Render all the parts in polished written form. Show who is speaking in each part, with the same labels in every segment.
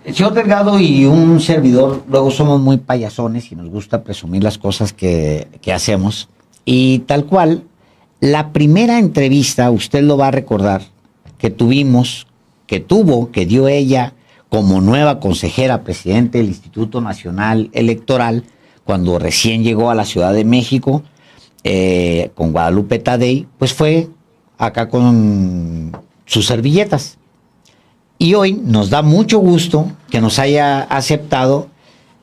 Speaker 1: El señor Delgado y un servidor luego somos muy payasones y nos gusta presumir las cosas que hacemos. Y tal cual, la primera entrevista, usted lo va a recordar, que dio ella como nueva consejera presidente del Instituto Nacional Electoral, cuando recién llegó a la Ciudad de México, con Guadalupe Tadei, pues fue acá con sus servilletas. Y hoy nos da mucho gusto que nos haya aceptado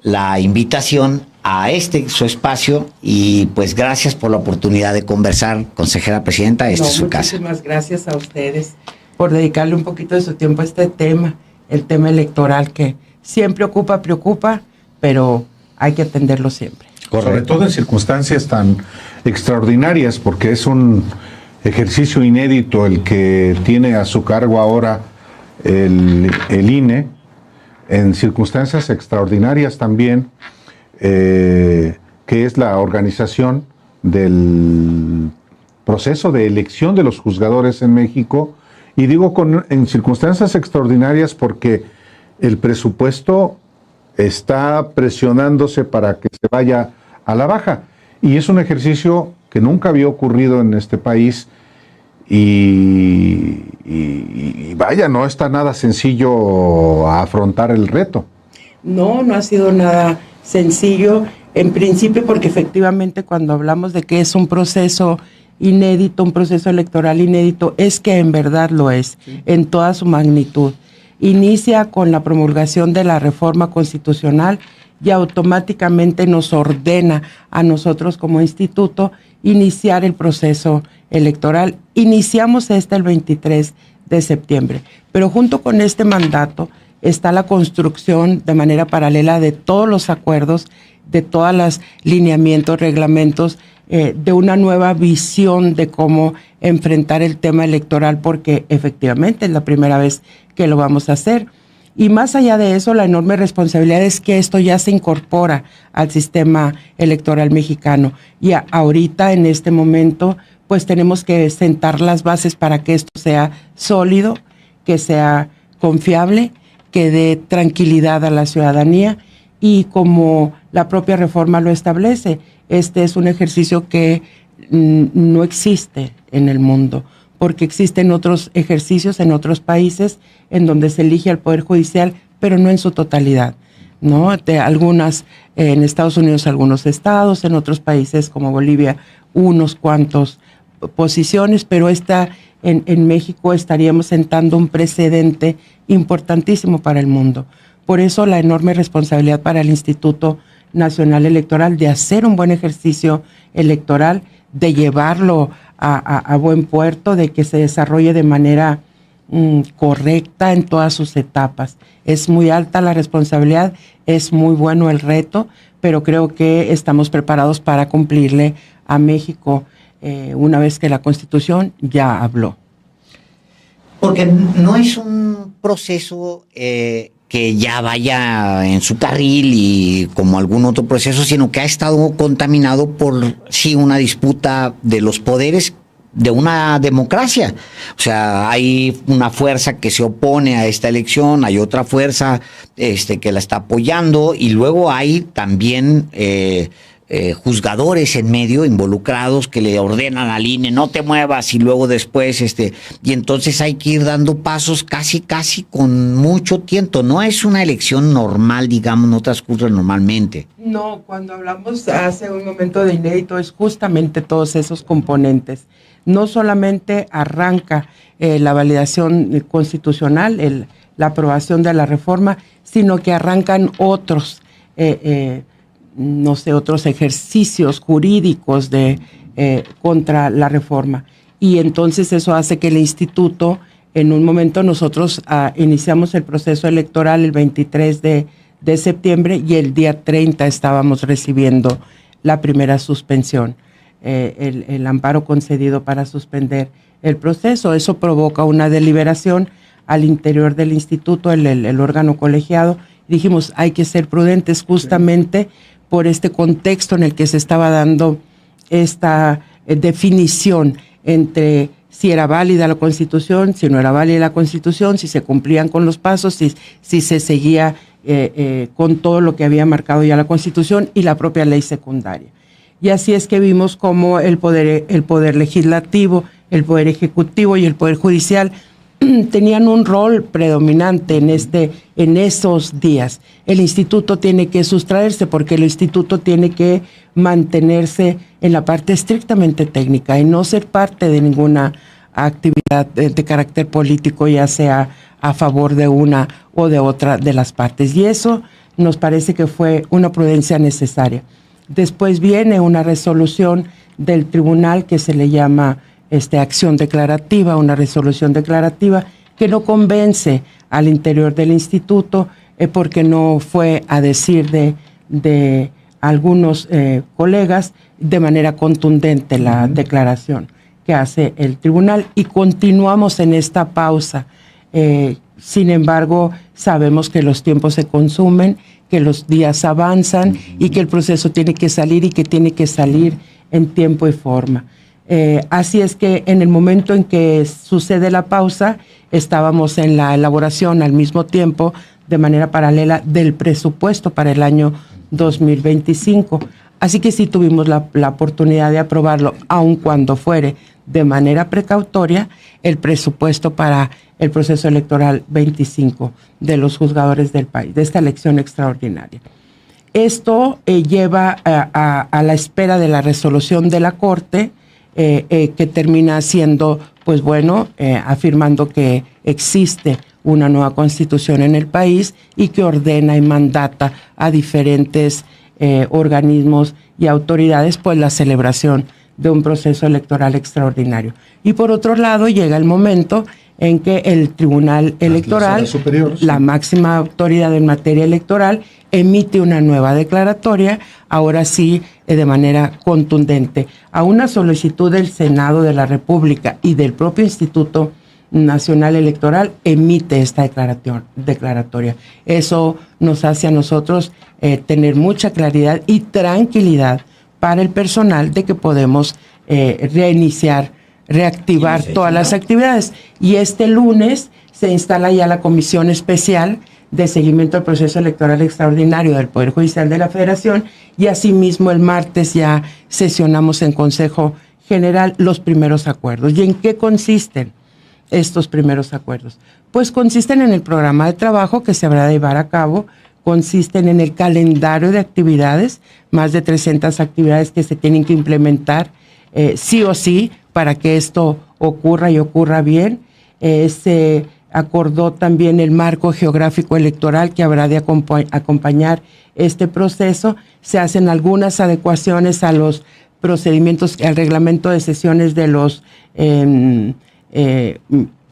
Speaker 1: la invitación a su espacio, y pues gracias por la oportunidad de conversar, consejera presidenta, esta es su casa.
Speaker 2: Muchísimas gracias a ustedes por dedicarle un poquito de su tiempo a este tema, el tema electoral que siempre preocupa, pero hay que atenderlo siempre.
Speaker 3: Correcto. Sobre todo en circunstancias tan extraordinarias, porque es un ejercicio inédito el que tiene a su cargo ahora el INE, en circunstancias extraordinarias también, que es la organización del proceso de elección de los juzgadores en México, y digo en circunstancias extraordinarias porque el presupuesto está presionándose para que se vaya a la baja, y es un ejercicio que nunca había ocurrido en este país. Y vaya, no está nada sencillo afrontar el reto.
Speaker 2: No ha sido nada sencillo, en principio, porque efectivamente cuando hablamos de que es un proceso inédito, un proceso electoral inédito, es que en verdad lo es, en toda su magnitud. Inicia con la promulgación de la reforma constitucional y automáticamente nos ordena a nosotros como instituto iniciar el proceso electoral. Iniciamos el 23 de septiembre, pero junto con este mandato está la construcción de manera paralela de todos los acuerdos, de todos los lineamientos, reglamentos, de una nueva visión de cómo enfrentar el tema electoral, porque efectivamente es la primera vez que lo vamos a hacer. Y más allá de eso, la enorme responsabilidad es que esto ya se incorpora al sistema electoral mexicano. Y ahorita, en este momento, pues tenemos que sentar las bases para que esto sea sólido, que sea confiable, que dé tranquilidad a la ciudadanía. Y como la propia reforma lo establece, este es un ejercicio que no existe en el mundo, porque existen otros ejercicios en otros países en donde se elige al Poder Judicial, pero no en su totalidad, ¿no? En Estados Unidos algunos estados, en otros países como Bolivia unos cuantos posiciones, pero en México estaríamos sentando un precedente importantísimo para el mundo. Por eso la enorme responsabilidad para el Instituto Nacional Electoral de hacer un buen ejercicio electoral, de llevarlo a buen puerto, de que se desarrolle de manera correcta en todas sus etapas. Es muy alta la responsabilidad, es muy bueno el reto, pero creo que estamos preparados para cumplirle a México una vez que la Constitución ya habló.
Speaker 1: Porque no es un proceso que ya vaya en su carril y como algún otro proceso, sino que ha estado contaminado por, sí, una disputa de los poderes de una democracia. O sea, hay una fuerza que se opone a esta elección, hay otra fuerza que la está apoyando, y luego hay también juzgadores en medio involucrados que le ordenan al INE no te muevas, y luego después y entonces hay que ir dando pasos casi con mucho tiempo. No es una elección normal, digamos, no transcurre normalmente.
Speaker 2: No, cuando hablamos hace un momento de inédito es justamente todos esos componentes. No solamente arranca la validación constitucional, la aprobación de la reforma, sino que arrancan otros otros ejercicios jurídicos contra la reforma. Y entonces eso hace que el instituto, en un momento nosotros iniciamos el proceso electoral el 23 de septiembre y el día 30 estábamos recibiendo la primera suspensión, el amparo concedido para suspender el proceso. Eso provoca una deliberación al interior del instituto, el órgano colegiado. Dijimos, hay que ser prudentes justamente por este contexto en el que se estaba dando esta definición entre si era válida la Constitución, si no era válida la Constitución, si se cumplían con los pasos, si se seguía con todo lo que había marcado ya la Constitución y la propia ley secundaria. Y así es que vimos cómo el poder legislativo, el poder ejecutivo y el poder judicial tenían un rol predominante en esos días. El instituto tiene que sustraerse porque el instituto tiene que mantenerse en la parte estrictamente técnica y no ser parte de ninguna actividad de carácter político, ya sea a favor de una o de otra de las partes. Y eso nos parece que fue una prudencia necesaria. Después viene una resolución del tribunal que se le llama acción declarativa, una resolución declarativa que no convence al interior del instituto porque no fue a decir de algunos colegas de manera contundente la declaración que hace el tribunal y continuamos en esta pausa. Sin embargo, sabemos que los tiempos se consumen, que los días avanzan y que el proceso tiene que salir y que tiene que salir en tiempo y forma. Así es que en el momento en que sucede la pausa, estábamos en la elaboración al mismo tiempo, de manera paralela, del presupuesto para el año 2025. Así que sí tuvimos la oportunidad de aprobarlo, aun cuando fuere de manera precautoria, el presupuesto para el proceso electoral 25 de los juzgadores del país, de esta elección extraordinaria. Esto lleva a la espera de la resolución de la Corte, que termina siendo, pues bueno, afirmando que existe una nueva constitución en el país y que ordena y mandata a diferentes organismos y autoridades, pues la celebración de un proceso electoral extraordinario. Y por otro lado, llega el momento en que el Tribunal Electoral, la máxima autoridad en materia electoral, emite una nueva declaratoria, ahora sí de manera contundente, a una solicitud del Senado de la República y del propio Instituto Nacional Electoral, emite esta declaratoria. Eso nos hace a nosotros tener mucha claridad y tranquilidad para el personal de que podemos reactivar todas las actividades. Y este lunes se instala ya la Comisión Especial de Seguimiento al Proceso Electoral Extraordinario del Poder Judicial de la Federación y asimismo el martes ya sesionamos en Consejo General los primeros acuerdos. ¿Y en qué consisten estos primeros acuerdos? Pues consisten en el programa de trabajo que se habrá de llevar a cabo, consisten en el calendario de actividades, más de 300 actividades que se tienen que implementar sí o sí para que esto ocurra y ocurra bien. Se acordó también el marco geográfico electoral que habrá de acompañar este proceso. Se hacen algunas adecuaciones a los procedimientos, al reglamento de sesiones de los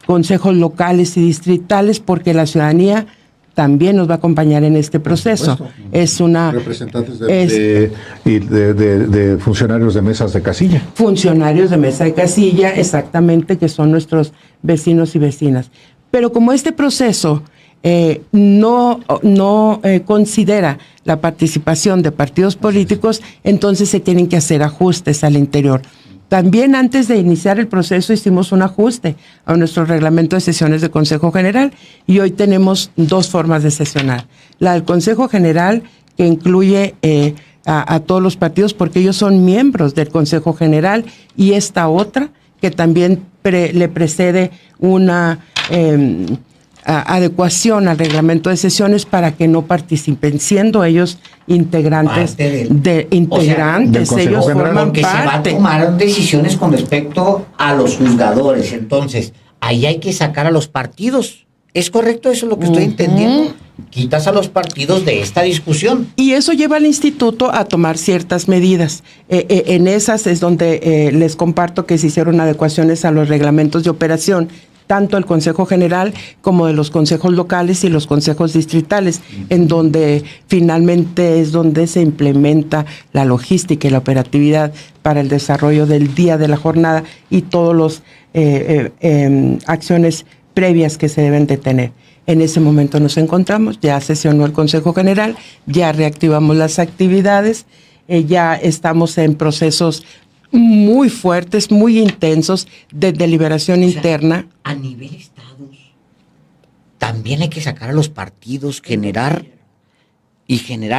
Speaker 2: consejos locales y distritales, porque la ciudadanía también nos va a acompañar en este proceso. Es una
Speaker 3: representantes de funcionarios de mesas de casilla.
Speaker 2: Funcionarios de mesa de casilla, exactamente, que son nuestros vecinos y vecinas. Pero como este proceso no considera la participación de partidos políticos, entonces se tienen que hacer ajustes al interior. También antes de iniciar el proceso hicimos un ajuste a nuestro reglamento de sesiones de Consejo General y hoy tenemos dos formas de sesionar. La del Consejo General, que incluye a todos los partidos porque ellos son miembros del Consejo General, y esta otra que también le precede una adecuación al reglamento de sesiones para que no participen, siendo ellos integrantes ellos forman
Speaker 1: porque parte. Se van a tomar decisiones con respecto a los juzgadores, entonces ahí hay que sacar a los partidos. ¿Es correcto eso lo que estoy entendiendo? Quitas a los partidos de esta discusión.
Speaker 2: Y eso lleva al instituto a tomar ciertas medidas. En esas es donde les comparto que se hicieron adecuaciones a los reglamentos de operación, tanto el Consejo General como de los consejos locales y los consejos distritales, en donde finalmente es donde se implementa la logística y la operatividad para el desarrollo del día de la jornada y todas las acciones previas que se deben de tener. En ese momento nos encontramos, ya sesionó el Consejo General, ya reactivamos las actividades, ya estamos en procesos muy fuertes, muy intensos de deliberación interna.
Speaker 1: A nivel estados, también hay que sacar a los partidos, generar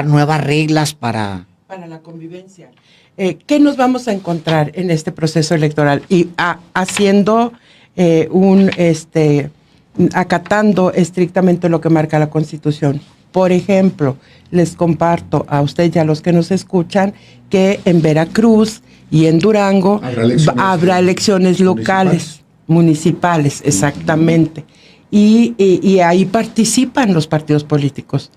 Speaker 1: nuevas reglas para
Speaker 2: la convivencia. ¿Qué nos vamos a encontrar en este proceso electoral? Y haciendo acatando estrictamente lo que marca la Constitución. Por ejemplo, les comparto a usted y a los que nos escuchan que en Veracruz y en Durango habrá elecciones locales, municipales, exactamente. Y ahí participan los partidos políticos,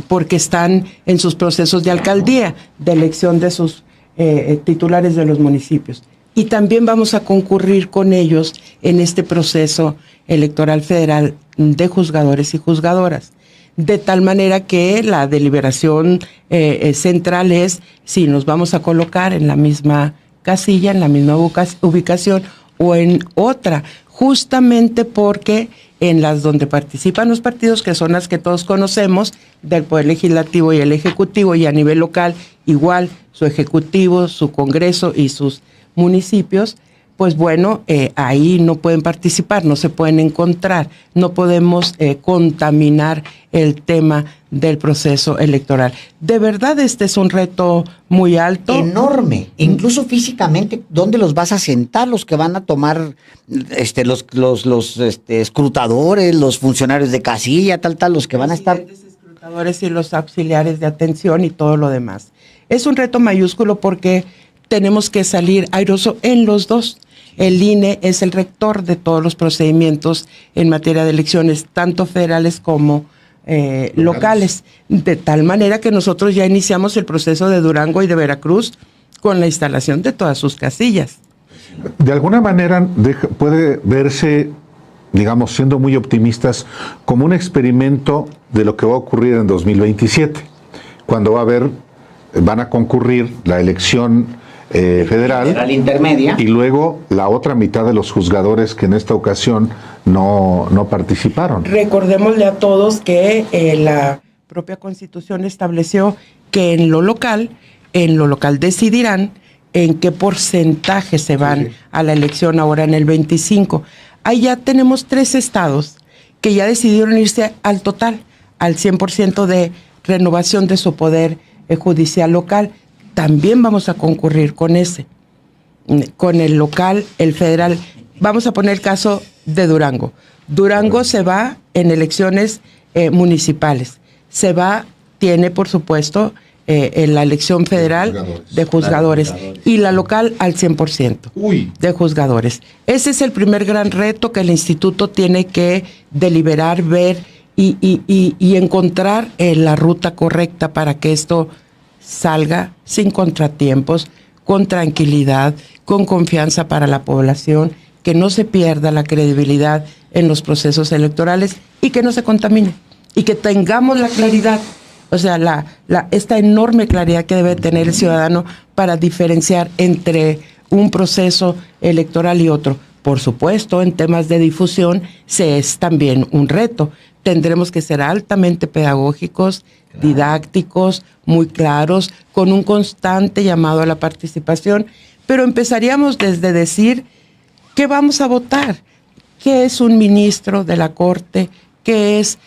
Speaker 2: porque están en sus procesos de alcaldía, de elección de sus titulares de los municipios. Y también vamos a concurrir con ellos en este proceso electoral federal de juzgadores y juzgadoras. De tal manera que la deliberación central es si nos vamos a colocar en la misma casilla, en la misma ubicación o en otra, justamente porque en las donde participan los partidos, que son las que todos conocemos, del Poder Legislativo y el Ejecutivo, y a nivel local igual su Ejecutivo, su Congreso y sus municipios, pues bueno, ahí no pueden participar, no se pueden encontrar, no podemos contaminar el tema del proceso electoral. De verdad, este es un reto muy alto.
Speaker 1: Enorme, incluso físicamente, ¿dónde los vas a sentar? Los que van a tomar los escrutadores, los funcionarios de casilla, los que van a estar...
Speaker 2: Los escrutadores y los auxiliares de atención y todo lo demás. Es un reto mayúsculo porque tenemos que salir airoso en los dos. El INE es el rector de todos los procedimientos en materia de elecciones, tanto federales como locales, de tal manera que nosotros ya iniciamos el proceso de Durango y de Veracruz con la instalación de todas sus casillas.
Speaker 3: De alguna manera puede verse, digamos, siendo muy optimistas, como un experimento de lo que va a ocurrir en 2027, cuando van a concurrir la elección federal
Speaker 1: intermedia
Speaker 3: y luego la otra mitad de los juzgadores que en esta ocasión no participaron.
Speaker 2: Recordémosle a todos que la propia Constitución estableció que en lo local decidirán en qué porcentaje se van a la elección ahora en el 25. Ahí ya tenemos 3 estados que ya decidieron irse al total, al 100% de renovación de su poder judicial local. También vamos a concurrir con con el local, el federal. Vamos a poner el caso de Durango. Durango se va en elecciones municipales. Tiene por supuesto en la elección federal de juzgadores y la local al 100% de juzgadores. Ese es el primer gran reto que el instituto tiene que deliberar, ver y encontrar la ruta correcta para que esto salga sin contratiempos, con tranquilidad, con confianza para la población, que no se pierda la credibilidad en los procesos electorales y que no se contamine y que tengamos la claridad, o sea, esta enorme claridad que debe tener el ciudadano para diferenciar entre un proceso electoral y otro. Por supuesto, en temas de difusión es también un reto. Tendremos que ser altamente pedagógicos, didácticos, muy claros, con un constante llamado a la participación, pero empezaríamos desde decir qué vamos a votar, qué es un ministro de la Corte, qué es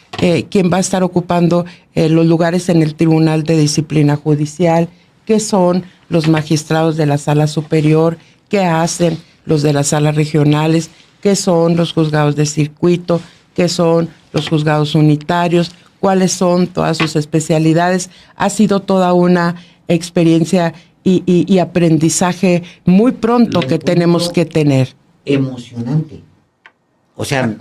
Speaker 2: quien va a estar ocupando los lugares en el Tribunal de Disciplina Judicial, qué son los magistrados de la Sala Superior, qué hacen los de las salas regionales, qué son los juzgados de circuito, qué son los juzgados unitarios, cuáles son todas sus especialidades. Ha sido toda una experiencia y aprendizaje muy pronto que tenemos que tener.
Speaker 1: Emocionante. O sea,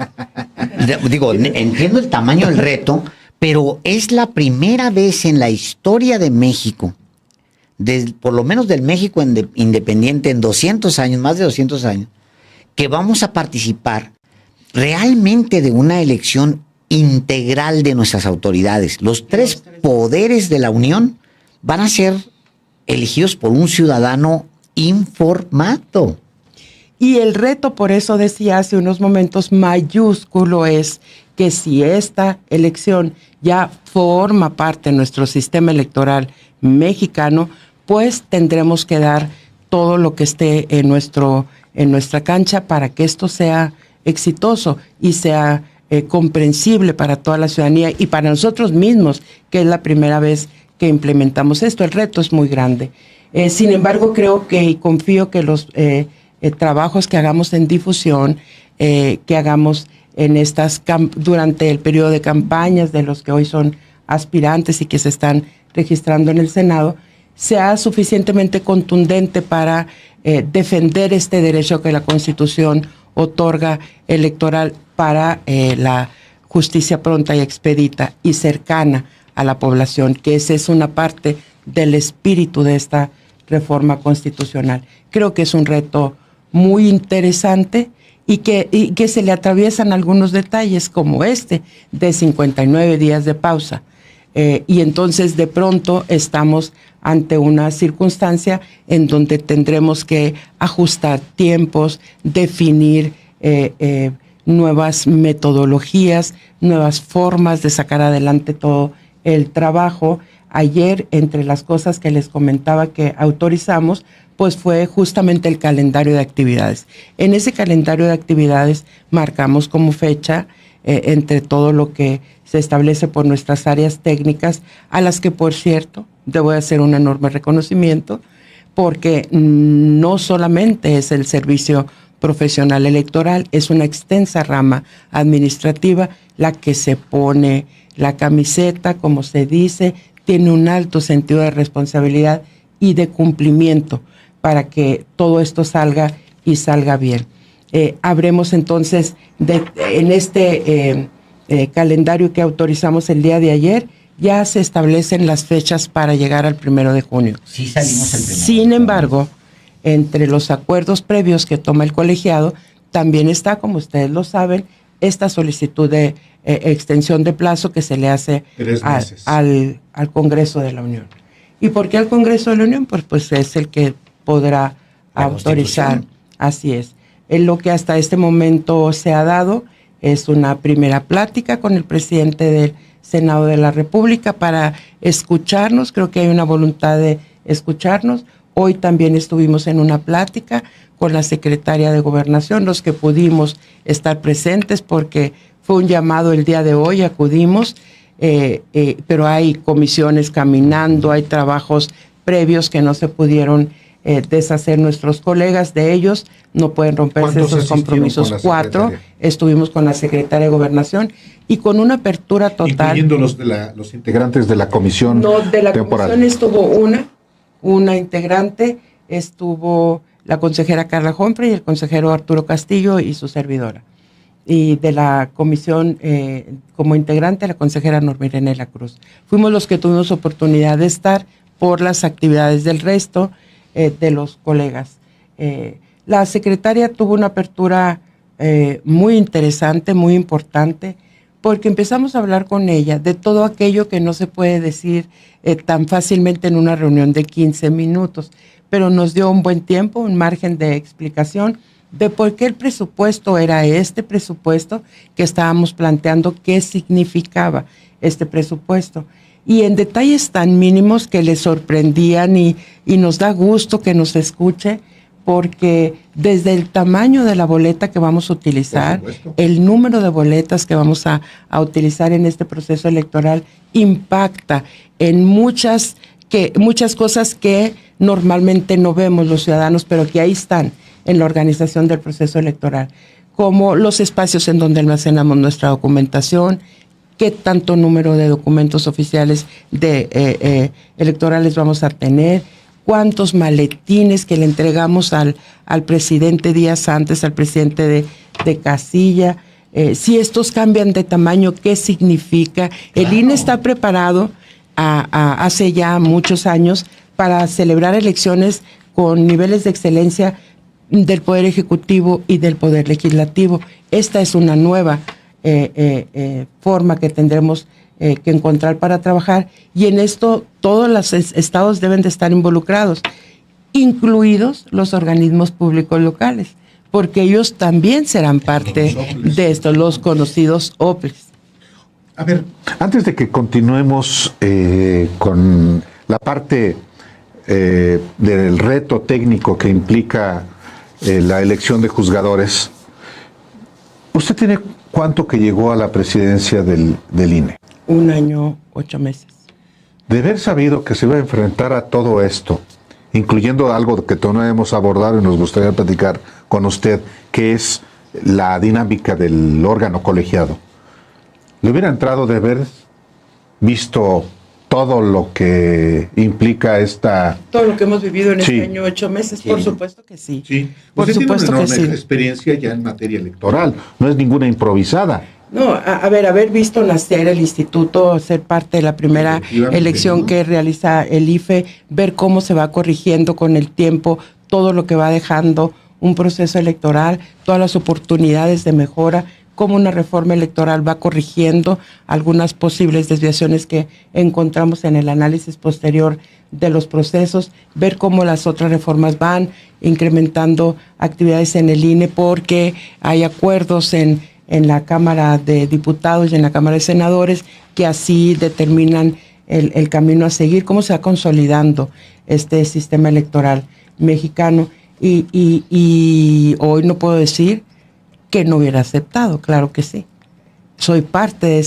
Speaker 1: entiendo el tamaño del reto, pero es la primera vez en la historia de México, por lo menos del México independiente en 200 años, más de 200 años, que vamos a participar realmente de una elección integral de nuestras autoridades. Los 3 poderes de la Unión van a ser elegidos por un ciudadano informado.
Speaker 2: Y el reto, por eso decía hace unos momentos, mayúsculo es que si esta elección ya forma parte de nuestro sistema electoral mexicano, pues tendremos que dar todo lo que esté en nuestra cancha para que esto sea exitoso y sea comprensible para toda la ciudadanía y para nosotros mismos, que es la primera vez que implementamos esto. El reto es muy grande. Sin embargo, creo que y confío que los trabajos que hagamos en difusión, que hagamos en durante el periodo de campañas de los que hoy son aspirantes y que se están registrando en el Senado, sea suficientemente contundente para defender este derecho que la Constitución otorga electoral para la justicia pronta y expedita y cercana a la población, que esa es una parte del espíritu de esta reforma constitucional. Creo que es un reto muy interesante y que se le atraviesan algunos detalles como este de 59 días de pausa. Y entonces de pronto estamos ante una circunstancia en donde tendremos que ajustar tiempos, definir nuevas metodologías, nuevas formas de sacar adelante todo el trabajo. Ayer, entre las cosas que les comentaba que autorizamos, pues fue justamente el calendario de actividades. En ese calendario de actividades marcamos como fecha, entre todo lo que se establece por nuestras áreas técnicas, a las que, por cierto, debo hacer un enorme reconocimiento, porque no solamente es el servicio profesional electoral, es una extensa rama administrativa la que se pone la camiseta, como se dice, tiene un alto sentido de responsabilidad y de cumplimiento para que todo esto salga y salga bien. Habremos entonces, en este calendario que autorizamos el día de ayer, ya se establecen las fechas para llegar al 1 de junio.
Speaker 1: Sí salimos el 1.
Speaker 2: Sin embargo, entre los acuerdos previos que toma el colegiado, también está, como ustedes lo saben, esta solicitud de extensión de plazo que se le hace al Congreso de la Unión. ¿Y por qué al Congreso de la Unión? Pues es el que podrá autorizar. Así es. Lo que hasta este momento se ha dado es una primera plática con el presidente del Senado de la República para escucharnos. Creo que hay una voluntad de escucharnos. Hoy también estuvimos en una plática con la secretaria de Gobernación, los que pudimos estar presentes porque fue un llamado el día de hoy, acudimos, pero hay comisiones caminando, hay trabajos previos que no se pudieron deshacer nuestros colegas de ellos, no pueden romperse esos compromisos. 4, estuvimos con la secretaria de Gobernación y con una apertura total.
Speaker 3: Incluyendo los integrantes de la comisión temporal.
Speaker 2: No, de la comisión estuvo una integrante, estuvo la consejera Carla Humphrey y el consejero Arturo Castillo y su servidora. Y de la comisión, como integrante, la consejera Norma Irene de la Cruz. Fuimos los que tuvimos oportunidad de estar por las actividades del resto de los colegas. La secretaria tuvo una apertura muy interesante, muy importante, porque empezamos a hablar con ella de todo aquello que no se puede decir tan fácilmente en una reunión de 15 minutos, pero nos dio un buen tiempo, un margen de explicación de por qué el presupuesto era este presupuesto que estábamos planteando, qué significaba este presupuesto. Y en detalles tan mínimos que le sorprendían y nos da gusto que nos escuche, porque desde el tamaño de la boleta que vamos a utilizar, el número de boletas que vamos a utilizar en este proceso electoral impacta en muchas cosas que normalmente no vemos los ciudadanos, pero que ahí están en la organización del proceso electoral, como los espacios en donde almacenamos nuestra documentación, qué tanto número de documentos oficiales electorales vamos a tener, cuántos maletines que le entregamos al presidente días antes, al presidente de casilla, si estos cambian de tamaño, qué significa. Claro. El INE está preparado hace ya muchos años para celebrar elecciones con niveles de excelencia del Poder Ejecutivo y del Poder Legislativo. Esta es una nueva forma que tendremos que encontrar para trabajar, y en esto todos los estados deben de estar involucrados, incluidos los organismos públicos locales, porque ellos también serán parte de esto, los conocidos OPLES.
Speaker 3: A ver, antes de que continuemos con la parte del reto técnico que implica la elección de juzgadores. ¿Usted tiene cuánto que llegó a la presidencia del INE?
Speaker 2: 1 año, 8 meses.
Speaker 3: De haber sabido que se iba a enfrentar a todo esto, incluyendo algo que todavía no hemos abordado y nos gustaría platicar con usted, que es la dinámica del órgano colegiado, ¿le hubiera entrado de haber visto todo lo que implica esta...
Speaker 2: Todo lo que hemos vivido en
Speaker 3: Sí.
Speaker 2: este año, 8 meses,
Speaker 3: Sí.
Speaker 2: por supuesto que sí.
Speaker 3: Sí,
Speaker 2: Por
Speaker 3: usted
Speaker 2: supuesto
Speaker 3: tiene
Speaker 2: que
Speaker 3: una
Speaker 2: sí.
Speaker 3: experiencia ya en materia electoral, no es ninguna improvisada.
Speaker 2: No, a ver, haber visto nacer el instituto, ser parte de la primera
Speaker 3: Efectivamente,
Speaker 2: elección
Speaker 3: ¿no?
Speaker 2: que realiza el IFE, ver cómo se va corrigiendo con el tiempo, todo lo que va dejando un proceso electoral, todas las oportunidades de mejora, cómo una reforma electoral va corrigiendo algunas posibles desviaciones que encontramos en el análisis posterior de los procesos, ver cómo las otras reformas van incrementando actividades en el INE, porque hay acuerdos en la Cámara de Diputados y en la Cámara de Senadores que así determinan el camino a seguir, cómo se va consolidando este sistema electoral mexicano. Y hoy no puedo decir que no hubiera aceptado, claro que sí. Soy parte de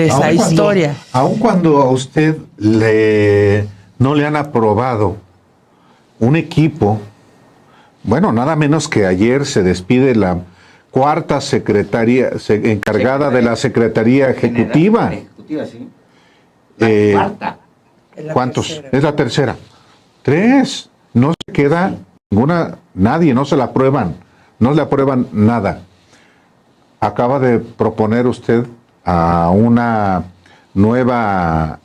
Speaker 2: esa historia.
Speaker 3: Aun cuando a usted no le han aprobado un equipo, bueno, nada menos que ayer se despide la cuarta secretaria encargada de la Secretaría Ejecutiva.
Speaker 1: Ejecutiva, sí.
Speaker 3: Cuarta. ¿Cuántos? Es la tercera. 3. No se queda ninguna, nadie, no se la aprueban, no le aprueban nada. Acaba de proponer usted a una nueva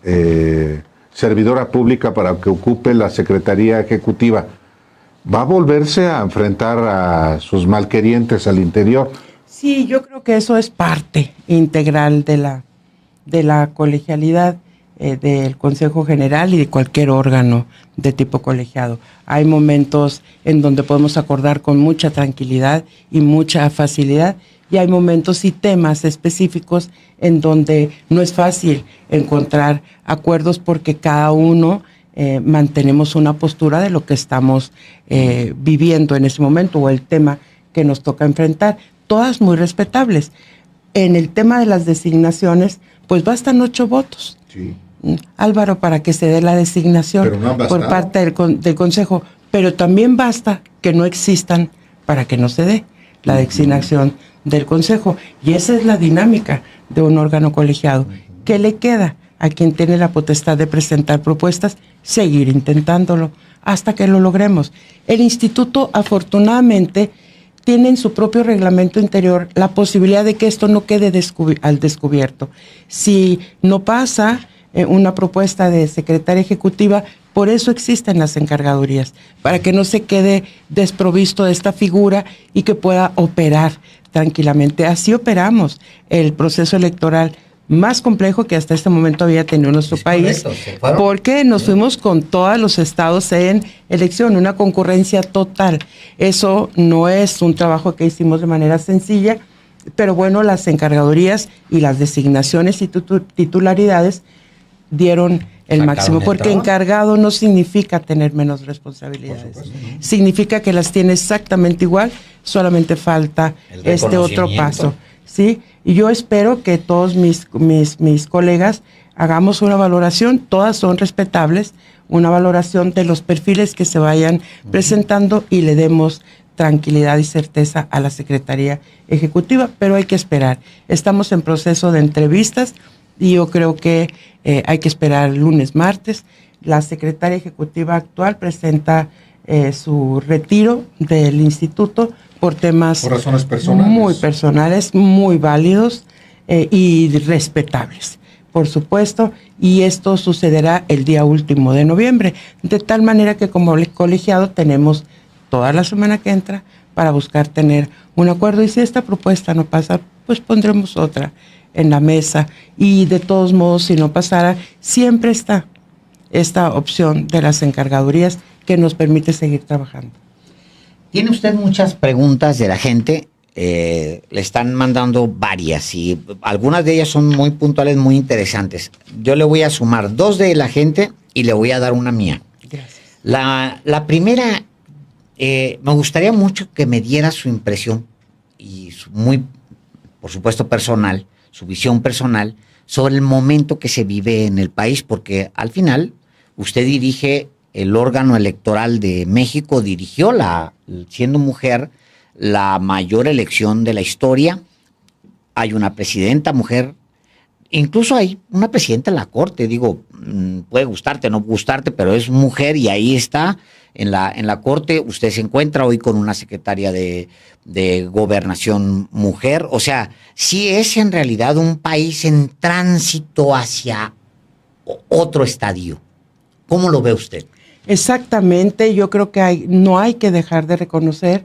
Speaker 3: servidora pública para que ocupe la Secretaría Ejecutiva. ¿Va a volverse a enfrentar a sus malquerientes al interior?
Speaker 2: Sí, yo creo que eso es parte integral de la colegialidad del Consejo General y de cualquier órgano de tipo colegiado. Hay momentos en donde podemos acordar con mucha tranquilidad y mucha facilidad, y hay momentos y temas específicos en donde no es fácil encontrar acuerdos porque cada uno mantenemos una postura de lo que estamos viviendo en ese momento o el tema que nos toca enfrentar, todas muy respetables. En el tema de las designaciones, pues bastan 8 votos.
Speaker 3: Sí.
Speaker 2: Álvaro, para que se dé la designación
Speaker 3: Pero no han
Speaker 2: por
Speaker 3: bastado.
Speaker 2: parte del Consejo, pero también basta que no existan para que no se dé la designación del Consejo. Y esa es la dinámica de un órgano colegiado. ¿Qué le queda a quien tiene la potestad de presentar propuestas? Seguir intentándolo hasta que lo logremos. El instituto, afortunadamente, tiene en su propio reglamento interior la posibilidad de que esto no quede al descubierto. Si no pasa una propuesta de secretaria ejecutiva, por eso existen las encargadurías, para que no se quede desprovisto de esta figura y que pueda operar tranquilamente. Así operamos el proceso electoral más complejo que hasta este momento había tenido nuestro país, porque nos fuimos con todos los estados en elección, una concurrencia total. Eso no es un trabajo que hicimos de manera sencilla, pero bueno, las encargadurías y las designaciones y titularidades dieron el máximo, porque encargado no significa tener menos responsabilidades, significa que las tiene exactamente igual, solamente falta este otro paso, ¿sí? Y yo espero que todos mis colegas hagamos una valoración, todas son respetables, una valoración de los perfiles que se vayan presentando y le demos tranquilidad y certeza a la Secretaría Ejecutiva, pero hay que esperar. Estamos en proceso de entrevistas y yo creo que hay que esperar lunes, martes. La Secretaría Ejecutiva actual presenta su retiro del instituto por temas
Speaker 3: Por razones personales.
Speaker 2: muy personales, muy válidos y respetables, por supuesto, y esto sucederá el día último de noviembre, de tal manera que como colegiado tenemos toda la semana que entra para buscar tener un acuerdo, y si esta propuesta no pasa, pues pondremos otra en la mesa, y de todos modos, si no pasara, siempre está esta opción de las encargadurías que nos permite seguir trabajando.
Speaker 1: Tiene usted muchas preguntas de la gente, le están mandando varias y algunas de ellas son muy puntuales, muy interesantes. Yo le voy a sumar 2 de la gente y le voy a dar una mía.
Speaker 2: Gracias.
Speaker 1: La primera, me gustaría mucho que me diera su impresión y muy, por supuesto, personal, su visión personal sobre el momento que se vive en el país, porque al final usted dirige el órgano electoral de México, dirigió, siendo mujer, la mayor elección de la historia. Hay una presidenta mujer, incluso hay una presidenta en la Corte, digo, puede gustarte, no gustarte, pero es mujer y ahí está en la Corte. Usted se encuentra hoy con una secretaria de Gobernación mujer. O sea, sí es en realidad un país en tránsito hacia otro estadio. ¿Cómo lo ve usted?
Speaker 2: Exactamente, yo creo que no hay que dejar de reconocer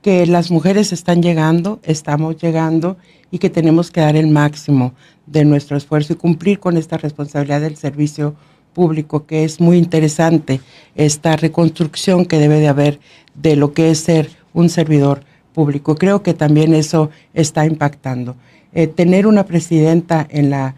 Speaker 2: que las mujeres están llegando, estamos llegando y que tenemos que dar el máximo de nuestro esfuerzo y cumplir con esta responsabilidad del servicio público, que es muy interesante, esta reconstrucción que debe de haber de lo que es ser un servidor público. Creo que también eso está impactando. Tener una presidenta en la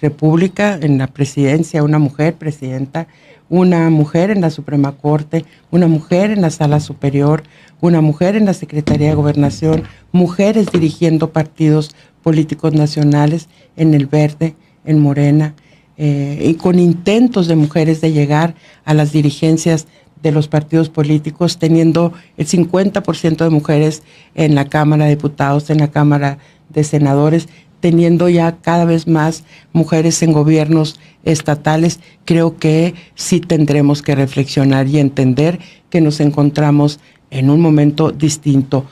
Speaker 2: República, en la presidencia, una mujer presidenta, una mujer en la Suprema Corte, una mujer en la Sala Superior, una mujer en la Secretaría de Gobernación, mujeres dirigiendo partidos políticos nacionales en el Verde, en Morena, y con intentos de mujeres de llegar a las dirigencias de los partidos políticos, teniendo el 50% de mujeres en la Cámara de Diputados, en la Cámara de Senadores, teniendo ya cada vez más mujeres en gobiernos estatales. Creo que sí tendremos que reflexionar y entender que nos encontramos en un momento distinto.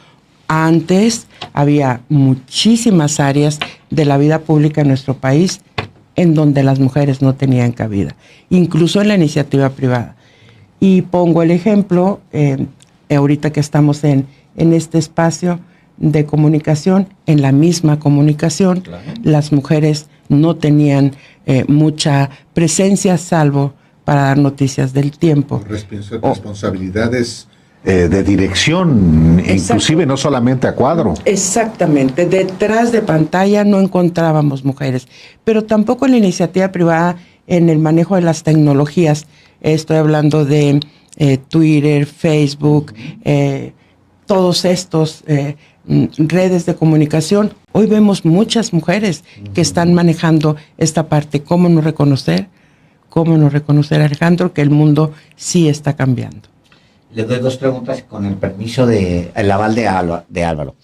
Speaker 2: Antes había muchísimas áreas de la vida pública en nuestro país en donde las mujeres no tenían cabida, incluso en la iniciativa privada. Y pongo el ejemplo, ahorita que estamos en este espacio de comunicación, en la misma comunicación, claro, las mujeres no tenían mucha presencia, salvo para dar noticias del tiempo.
Speaker 3: Responsabilidades de dirección, inclusive no solamente a cuadro.
Speaker 2: Exactamente, detrás de pantalla no encontrábamos mujeres, pero tampoco en la iniciativa privada, en el manejo de las tecnologías. Estoy hablando de Twitter, Facebook, todos estos redes de comunicación. Hoy vemos muchas mujeres que están manejando esta parte. ¿Cómo no reconocer? ¿Cómo no reconocer, Alejandro, que el mundo sí está cambiando?
Speaker 1: Le doy dos preguntas con el permiso del aval de Álvaro.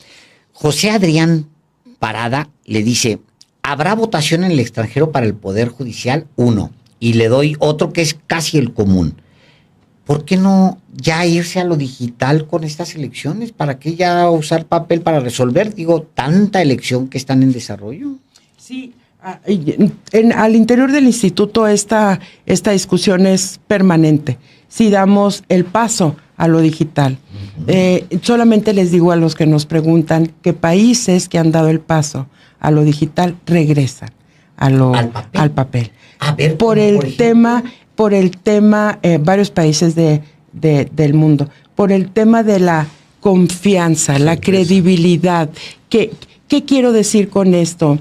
Speaker 1: José Adrián Parada le dice, ¿habrá votación en el extranjero para el Poder Judicial? Uno. Y le doy otro que es casi el común. ¿Por qué no ya irse a lo digital con estas elecciones? ¿Para qué ya usar papel para resolver? Digo, tanta elección que están en desarrollo.
Speaker 2: Sí, al interior del instituto esta discusión es permanente. Si damos el paso a lo digital. Solamente les digo a los que nos preguntan que países que han dado el paso a lo digital regresan al papel. A ver, por el tema, varios países del mundo, por el tema de la confianza, la credibilidad. ¿Qué quiero decir con esto,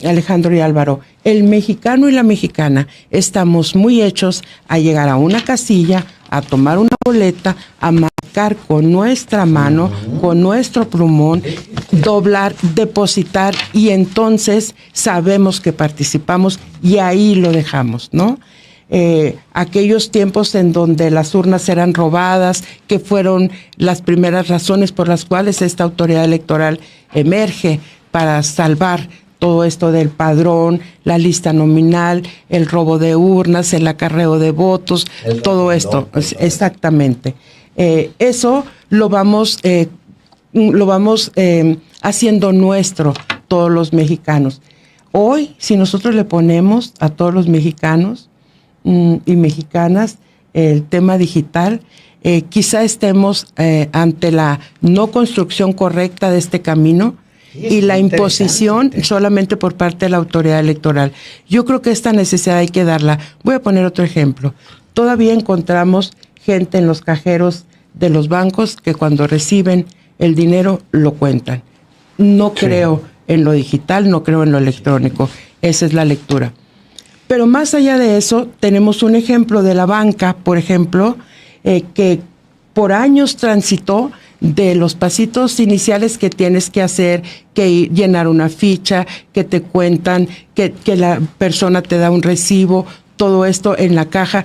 Speaker 2: Alejandro y Álvaro? El mexicano y la mexicana estamos muy hechos a llegar a una casilla, a tomar una boleta, a marcar con nuestra mano, con nuestro plumón, doblar, depositar, y entonces sabemos que participamos y ahí lo dejamos, ¿no? Aquellos tiempos en donde las urnas eran robadas, que fueron las primeras razones por las cuales esta autoridad electoral emerge para salvar todo esto del padrón, la lista nominal, el robo de urnas, el acarreo de votos, todo esto, exactamente. Eso lo vamos haciendo nuestro todos los mexicanos. Hoy, si nosotros le ponemos a todos los mexicanos y mexicanas el tema digital, quizá estemos ante la no construcción correcta de este camino, y la imposición solamente por parte de la autoridad electoral. Yo creo que esta necesidad hay que darla. Voy a poner otro ejemplo. Todavía encontramos gente en los cajeros de los bancos que cuando reciben el dinero lo cuentan. No creo en lo digital, no creo en lo electrónico. Esa es la lectura. Pero más allá de eso, tenemos un ejemplo de la banca, por ejemplo, que por años transitó de los pasitos iniciales que tienes que hacer, que llenar una ficha, que te cuentan, que la persona te da un recibo, todo esto en la caja.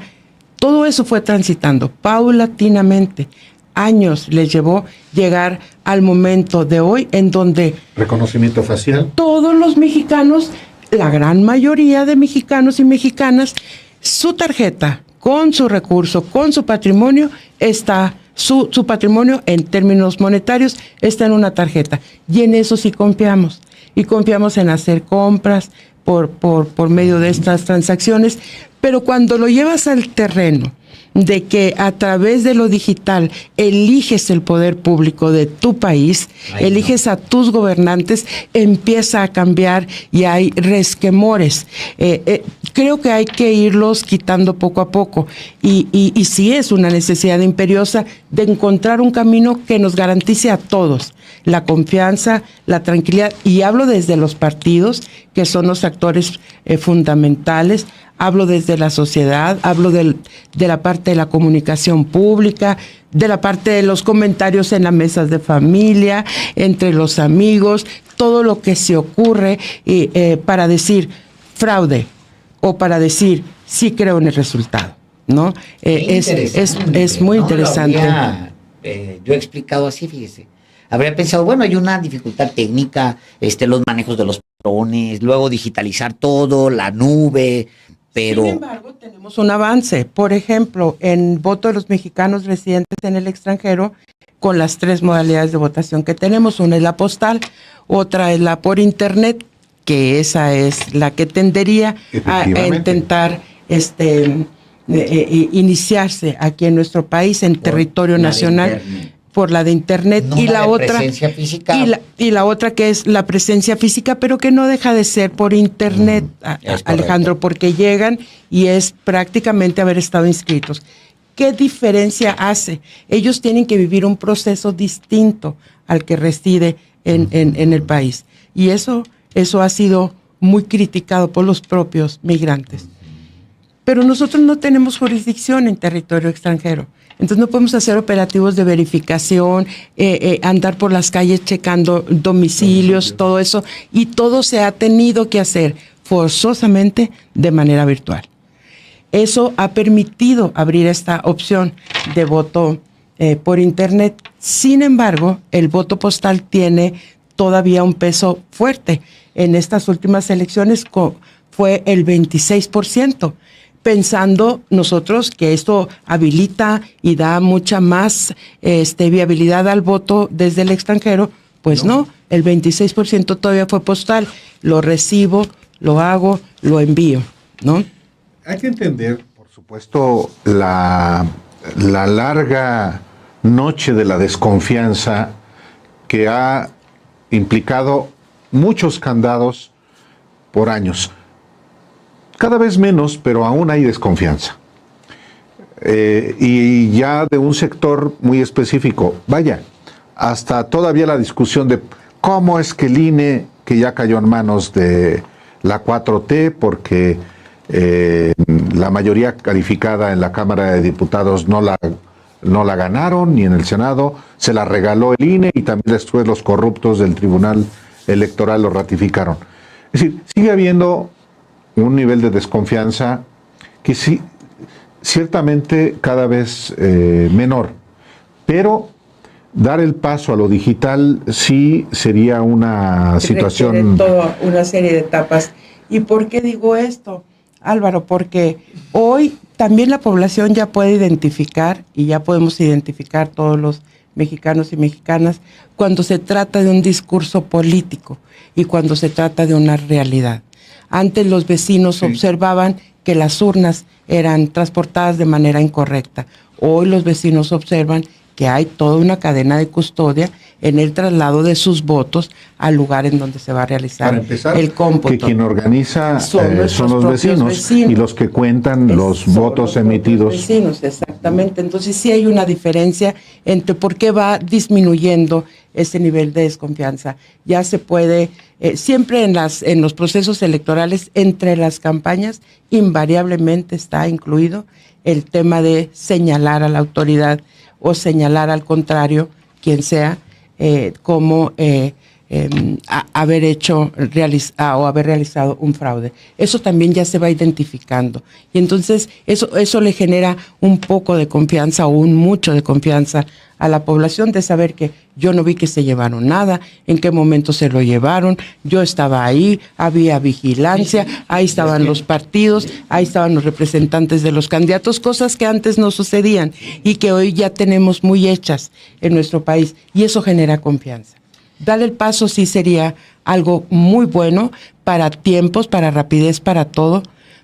Speaker 2: Todo eso fue transitando paulatinamente. Años les llevó llegar al momento de hoy en donde
Speaker 3: Reconocimiento facial.
Speaker 2: todos los mexicanos, la gran mayoría de mexicanos y mexicanas, su tarjeta con su recurso, con su patrimonio, está, su patrimonio en términos monetarios está en una tarjeta. Y en eso sí confiamos. Y confiamos en hacer compras por medio de estas transacciones. Pero cuando lo llevas al terreno de que a través de lo digital eliges el poder público de tu país, eliges a tus gobernantes, empieza a cambiar y hay resquemores. Creo que hay que irlos quitando poco a poco y sí es una necesidad imperiosa de encontrar un camino que nos garantice a todos la confianza, la tranquilidad, y hablo desde los partidos, que son los actores fundamentales, hablo desde la sociedad, hablo de la parte de la comunicación pública, de la parte de los comentarios en las mesas de familia, entre los amigos, todo lo que se ocurre para decir fraude o para decir sí creo en el resultado, ¿no? Es muy interesante.
Speaker 1: Yo he explicado así, fíjese. Habría pensado, bueno, hay una dificultad técnica, los manejos de los patrones, luego digitalizar todo, la nube, pero...
Speaker 2: Sin embargo, tenemos un avance. Por ejemplo, en voto de los mexicanos residentes en el extranjero, con las 3 modalidades de votación que tenemos. Una es la postal, otra es la por internet, que esa es la que tendería a intentar iniciarse aquí en nuestro país, en territorio nacional. Por la de internet,
Speaker 1: no,
Speaker 2: y la otra
Speaker 1: presencia física.
Speaker 2: y la otra que es la presencia física, pero que no deja de ser por internet, Alejandro, porque llegan y es prácticamente haber estado inscritos. ¿Qué diferencia hace? Ellos tienen que vivir un proceso distinto al que reside en el país, y eso ha sido muy criticado por los propios migrantes. Pero nosotros no tenemos jurisdicción en territorio extranjero. Entonces no podemos hacer operativos de verificación, andar por las calles checando domicilios, todo eso. Y todo se ha tenido que hacer forzosamente de manera virtual. Eso ha permitido abrir esta opción de voto por internet. Sin embargo, el voto postal tiene todavía un peso fuerte. En estas últimas elecciones fue el 26%. Pensando nosotros que esto habilita y da mucha más viabilidad al voto desde el extranjero, pues no, el 26% todavía fue postal. Lo recibo, lo hago, lo envío, ¿no?
Speaker 3: Hay que entender, por supuesto, la larga noche de la desconfianza que ha implicado muchos candados por años. Cada vez menos, pero aún hay desconfianza. Y ya de un sector muy específico. Vaya, hasta todavía la discusión de cómo es que el INE, que ya cayó en manos de la 4T, porque la mayoría calificada en la Cámara de Diputados no la ganaron, ni en el Senado, se la regaló el INE y también después los corruptos del Tribunal Electoral lo ratificaron. Es decir, sigue habiendo un nivel de desconfianza que sí, ciertamente cada vez menor, pero dar el paso a lo digital sí sería una situación...
Speaker 2: Requiere toda una serie de etapas. ¿Y por qué digo esto, Álvaro? Porque hoy también la población ya puede identificar, y ya podemos identificar todos los mexicanos y mexicanas, cuando se trata de un discurso político y cuando se trata de una realidad. Antes los vecinos observaban que las urnas eran transportadas de manera incorrecta. Hoy los vecinos observan que hay toda una cadena de custodia en el traslado de sus votos al lugar en donde se va a realizar el cómputo.
Speaker 3: Que quien organiza son los vecinos y los que cuentan los votos emitidos.
Speaker 2: Vecinos, exactamente. Entonces sí hay una diferencia entre por qué va disminuyendo ese nivel de desconfianza. Ya se puede, siempre en los procesos electorales, entre las campañas, invariablemente está incluido el tema de señalar a la autoridad o señalar al contrario, quien sea, como haber hecho o haber realizado un fraude. Eso también ya se va identificando. Y entonces eso le genera un poco de confianza o un mucho de confianza a la población, de saber que yo no vi que se llevaron nada, en qué momento se lo llevaron, yo estaba ahí, había vigilancia, ahí estaban los partidos, ahí estaban los representantes de los candidatos, cosas que antes no sucedían y que hoy ya tenemos muy hechas en nuestro país, y eso genera confianza. Dar el paso sí sería algo muy bueno para tiempos, para rapidez, para todo,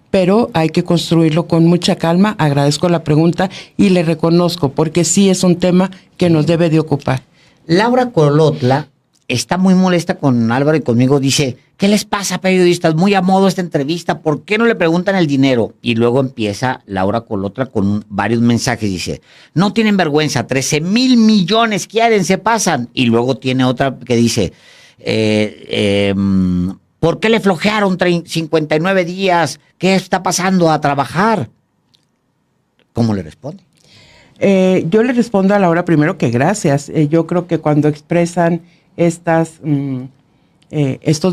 Speaker 2: pero hay que construirlo con mucha calma. Agradezco la pregunta y le reconozco, porque sí es un tema que nos debe de ocupar.
Speaker 1: Laura Colotla está muy molesta con Álvaro y conmigo. Dice, ¿qué les pasa, periodistas? Muy a modo esta entrevista, ¿por qué no le preguntan el dinero? Y luego empieza Laura Colotla con varios mensajes. Dice, no tienen vergüenza, 13,000 millones quieren, se pasan. Y luego tiene otra que dice, ¿por qué le flojearon 59 días? ¿Qué está pasando a trabajar? ¿Cómo le responde?
Speaker 2: Yo le respondo a Laura primero que gracias. Yo creo que cuando expresan estos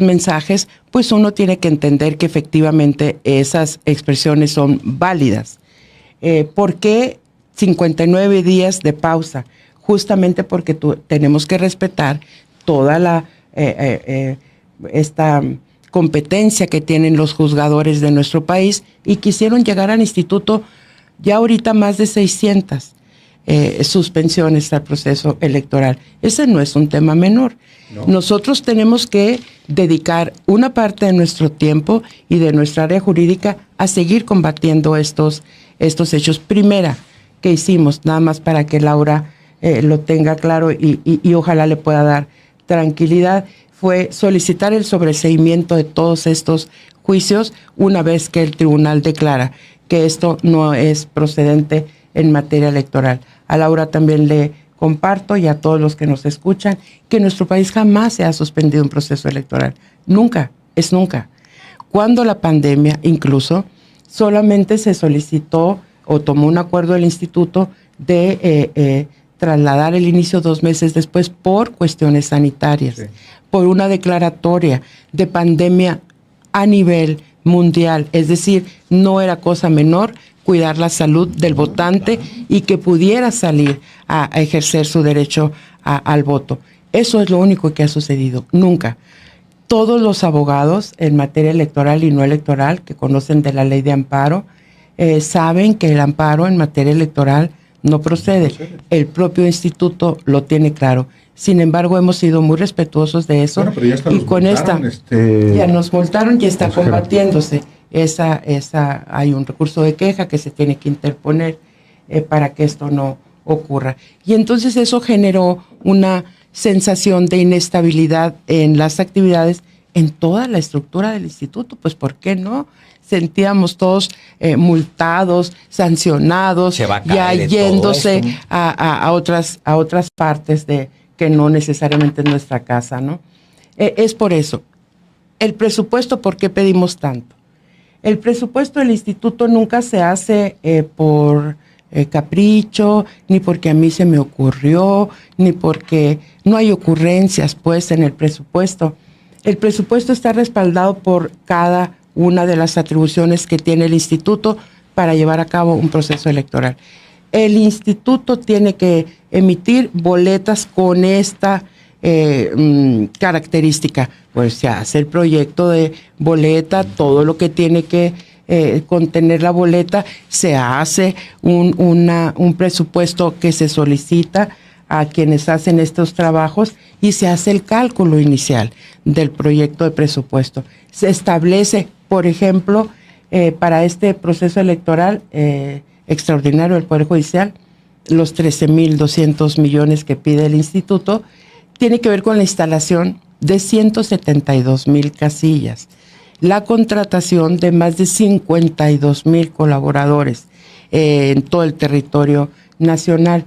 Speaker 2: mensajes, pues uno tiene que entender que efectivamente esas expresiones son válidas. ¿Por qué 59 días de pausa? Justamente porque tenemos que respetar toda esta competencia que tienen los juzgadores de nuestro país, y quisieron llegar al instituto ya ahorita más de 600 suspensiones al proceso electoral. Ese no es un tema menor. No. Nosotros tenemos que dedicar una parte de nuestro tiempo y de nuestra área jurídica a seguir combatiendo estos hechos. Primera que hicimos, nada más para que Laura lo tenga claro y ojalá le pueda dar tranquilidad, fue solicitar el sobreseimiento de todos estos juicios una vez que el tribunal declara que esto no es procedente en materia electoral. A Laura también le comparto, y a todos los que nos escuchan, que en nuestro país jamás se ha suspendido un proceso electoral. Nunca, es nunca. Cuando la pandemia, incluso, solamente se solicitó o tomó un acuerdo del instituto de trasladar el inicio 2 meses después por cuestiones sanitarias, sí, por una declaratoria de pandemia a nivel mundial. Es decir, no era cosa menor cuidar la salud del votante y que pudiera salir a ejercer su derecho al voto. Eso es lo único que ha sucedido. Nunca. Todos los abogados en materia electoral y no electoral que conocen de la ley de amparo saben que el amparo en materia electoral no procede. El propio instituto lo tiene claro. Sin embargo, hemos sido muy respetuosos de eso. Bueno, pero ya y con multaron, ya nos multaron y está combatiéndose. Hay un recurso de queja que se tiene que interponer para que esto no ocurra. Y entonces eso generó una sensación de inestabilidad en las actividades, en toda la estructura del instituto. Pues, ¿por qué no? Sentíamos todos multados, sancionados, ya yéndose a otras partes de que no necesariamente es nuestra casa, ¿no? Es por eso. El presupuesto, ¿por qué pedimos tanto? El presupuesto del instituto nunca se hace por capricho, ni porque a mí se me ocurrió, ni porque no hay ocurrencias, pues, en el presupuesto. El presupuesto está respaldado por cada una de las atribuciones que tiene el instituto para llevar a cabo un proceso electoral. El instituto tiene que emitir boletas con esta característica. Pues se hace el proyecto de boleta, todo lo que tiene que contener la boleta, se hace un presupuesto que se solicita a quienes hacen estos trabajos y se hace el cálculo inicial del proyecto de presupuesto. Se establece, por ejemplo, para este proceso electoral extraordinario del Poder Judicial, los 13,200 millones que pide el instituto, tiene que ver con la instalación de 172,000 casillas, la contratación de más de 52,000 colaboradores en todo el territorio nacional,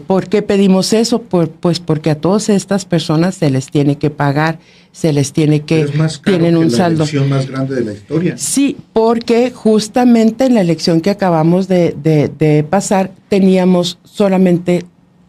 Speaker 2: ¿Por qué pedimos eso? Pues porque a todas estas personas se les tiene que pagar, se les tiene que...
Speaker 3: Es más caro
Speaker 2: tienen un
Speaker 3: que
Speaker 2: saldo.
Speaker 3: la elección más grande de la historia.
Speaker 2: Sí, porque justamente en la elección que acabamos de pasar teníamos solamente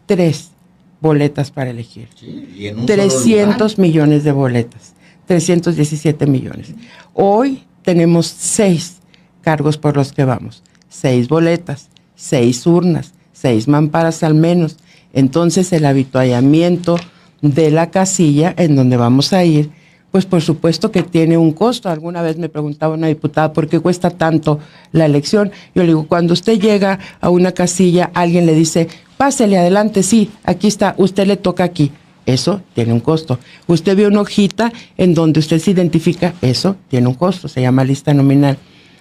Speaker 2: 3 boletas para elegir.
Speaker 1: Sí, y en un
Speaker 2: 300 millones de boletas, 317 millones. Hoy tenemos 6 cargos por los que vamos, 6 boletas, 6 urnas, 6 mamparas al menos. Entonces el habituallamiento de la casilla en donde vamos a ir, pues por supuesto que tiene un costo. Alguna vez me preguntaba una diputada, ¿por qué cuesta tanto la elección? Yo le digo, cuando usted llega a una casilla, alguien le dice, pásele adelante, sí, aquí está, usted le toca aquí. Eso tiene un costo. Usted ve una hojita en donde usted se identifica, eso tiene un costo, se llama lista nominal.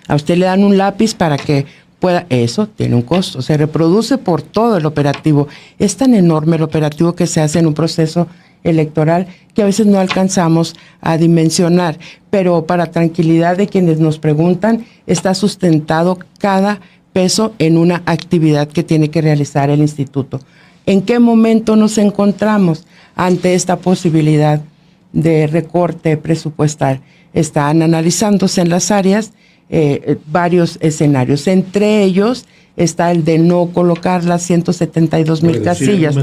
Speaker 2: A usted le dan un lápiz para que pueda, eso tiene un costo. Se reproduce por todo el operativo. Es tan enorme el operativo que se hace en un proceso electoral que a veces no alcanzamos a dimensionar, pero para tranquilidad de quienes nos preguntan, está sustentado cada peso en una actividad que tiene que realizar el instituto. ¿En qué momento nos encontramos ante esta posibilidad de recorte presupuestal? Están analizándose en las áreas varios escenarios. Entre ellos está el de no colocar las 172,000 casillas,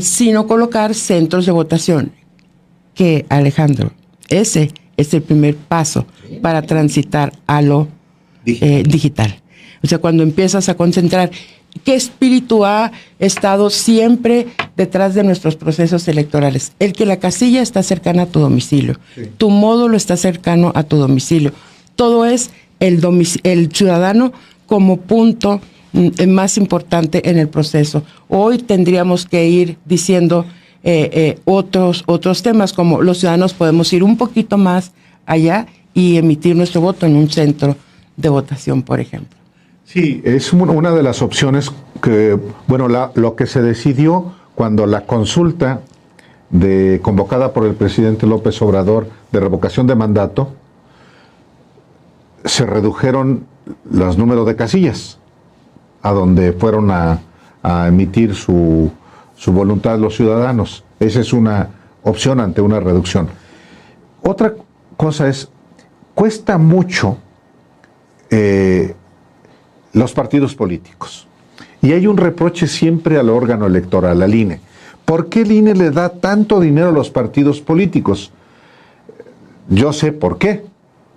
Speaker 2: sino colocar centros de votación. Que, Alejandro, ese es el primer paso para transitar a lo digital. O sea, cuando empiezas a concentrar, ¿qué espíritu ha estado siempre detrás de nuestros procesos electorales? El que la casilla está cercana a tu domicilio, tu módulo está cercano a tu domicilio. Todo es el ciudadano como punto más importante en el proceso. Hoy tendríamos que ir diciendo otros temas, como los ciudadanos podemos ir un poquito más allá y emitir nuestro voto en un centro de votación, por ejemplo.
Speaker 3: Sí, es una de las opciones que, bueno, lo que se decidió cuando la consulta convocada por el presidente López Obrador de revocación de mandato, se redujeron los números de casillas a donde fueron a emitir su voluntad los ciudadanos. Esa es una opción ante una reducción. Otra cosa es, cuesta mucho los partidos políticos. Y hay un reproche siempre al órgano electoral, al INE. ¿Por qué el INE le da tanto dinero a los partidos políticos? Yo sé por qué,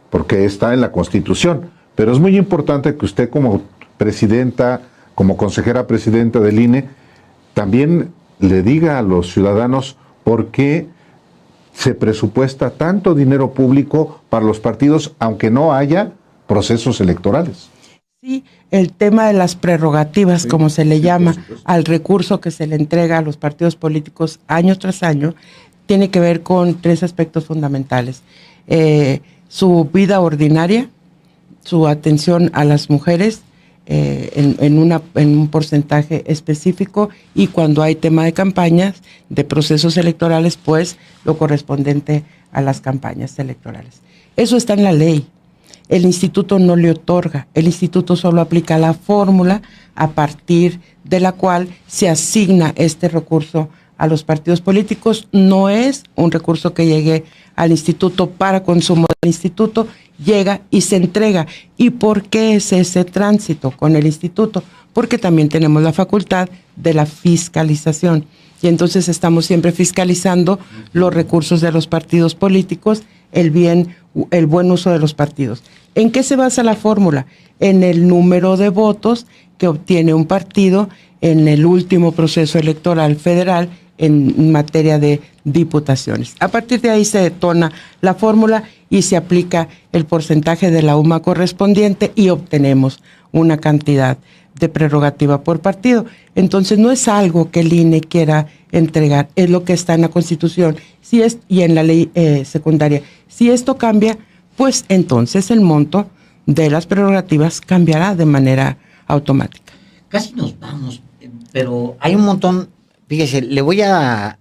Speaker 3: porque está en la Constitución, pero es muy importante que usted como presidenta, como consejera presidenta del INE, también le diga a los ciudadanos por qué se presupuesta tanto dinero público para los partidos, aunque no haya procesos electorales.
Speaker 2: Sí, el tema de las prerrogativas, como se le llama al recurso que se le entrega a los partidos políticos año tras año, tiene que ver con 3 aspectos fundamentales. Su vida ordinaria, su atención a las mujeres en un porcentaje específico, y cuando hay tema de campañas, de procesos electorales, pues lo correspondiente a las campañas electorales. Eso está en la ley. El instituto no le otorga, el instituto solo aplica la fórmula a partir de la cual se asigna este recurso a los partidos políticos. No es un recurso que llegue al instituto para consumo del instituto, llega y se entrega. ¿Y por qué es ese tránsito con el instituto? Porque también tenemos la facultad de la fiscalización, y entonces estamos siempre fiscalizando los recursos de los partidos políticos, el buen uso de los partidos. ¿En qué se basa la fórmula? En el número de votos que obtiene un partido en el último proceso electoral federal en materia de diputaciones. A partir de ahí se detona la fórmula y se aplica el porcentaje de la UMA correspondiente y obtenemos una cantidad de prerrogativa por partido. Entonces no es algo que el INE quiera entregar, es lo que está en la Constitución y en la ley secundaria. Si esto cambia, pues entonces el monto de las prerrogativas cambiará de manera automática.
Speaker 1: Casi nos vamos, pero hay un montón. Fíjese, le voy a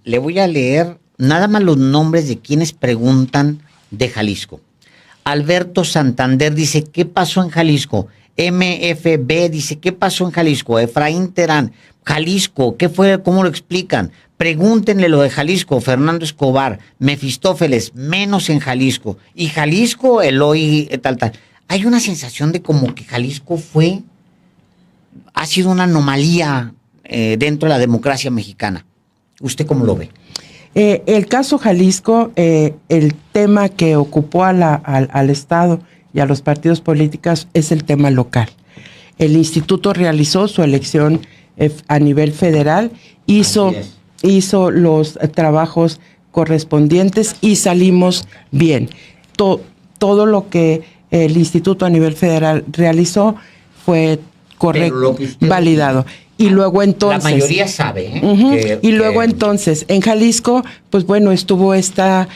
Speaker 1: leer nada más los nombres de quienes preguntan de Jalisco. Alberto Santander dice, ¿qué pasó en Jalisco? MFB dice, ¿qué pasó en Jalisco? Efraín Terán, Jalisco, ¿qué fue? ¿Cómo lo explican? Pregúntenle lo de Jalisco, Fernando Escobar, Mefistófeles, menos en Jalisco. Y Jalisco, Eloy, tal. Hay una sensación de como que Jalisco ha sido una anomalía dentro de la democracia mexicana. ¿Usted cómo lo ve?
Speaker 2: El caso Jalisco, el tema que ocupó al Estado y a los partidos políticos es el tema local. El instituto realizó su elección a nivel federal, hizo los trabajos correspondientes y salimos bien. Todo lo que el instituto a nivel federal realizó fue correcto, validado. Y luego entonces...
Speaker 1: La mayoría sabe.
Speaker 2: Luego entonces, en Jalisco, pues bueno, estuvo esta